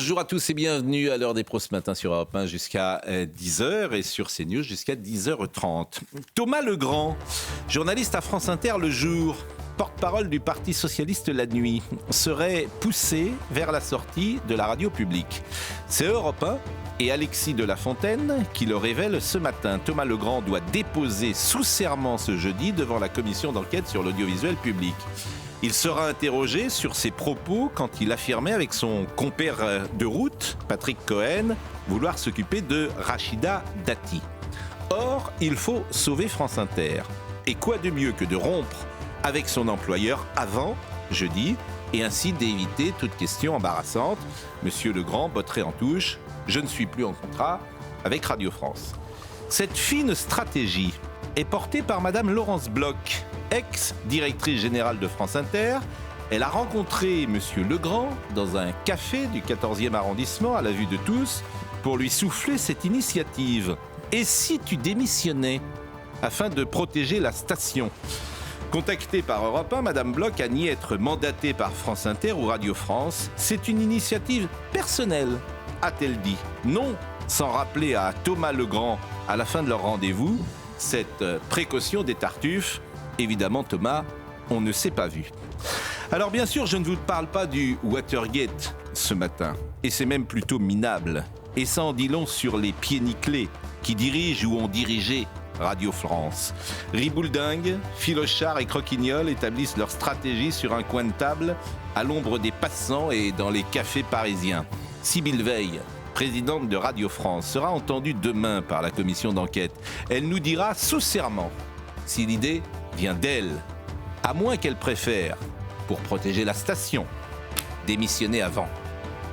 Bonjour à tous et bienvenue à l'heure des pros ce matin sur Europe 1 jusqu'à 10h et sur CNews jusqu'à 10h30. Thomas Legrand, journaliste à France Inter le jour, porte-parole du Parti Socialiste la nuit, serait poussé vers la sortie de la radio publique. C'est Europe 1 et Alexis de la Fontaine qui le révèle ce matin. Thomas Legrand doit déposer sous serment ce jeudi devant la commission d'enquête sur l'audiovisuel public. Il sera interrogé sur ses propos quand il affirmait avec son compère de route, Patrick Cohen, vouloir s'occuper de Rachida Dati. Or, il faut sauver France Inter. Et quoi de mieux que de rompre avec son employeur avant, jeudi, et ainsi d'éviter toute question embarrassante. Monsieur Legrand botterait en touche, je ne suis plus en contrat avec Radio France. Cette fine stratégie est portée par Madame Laurence Bloch, ex-directrice générale de France Inter. Elle a rencontré Monsieur Legrand dans un café du 14e arrondissement à la vue de tous pour lui souffler cette initiative. Et si tu démissionnais afin de protéger la station ? Contactée par Europe 1, Madame Bloch a nié être mandatée par France Inter ou Radio France. C'est une initiative personnelle, a-t-elle dit. Non, sans rappeler à Thomas Legrand à la fin de leur rendez-vous cette précaution des Tartuffes. Évidemment, Thomas, on ne s'est pas vu. Alors bien sûr, je ne vous parle pas du Watergate ce matin. Et c'est même plutôt minable. Et ça en dit long sur les pieds nickelés qui dirigent ou ont dirigé Radio France. Ribouldingue, Filochard et Croquignol établissent leur stratégie sur un coin de table, à l'ombre des passants et dans les cafés parisiens. Sybille Veil, présidente de Radio France, sera entendue demain par la commission d'enquête. Elle nous dira sous serment si l'idée vient d'elle, à moins qu'elle préfère, pour protéger la station, démissionner avant.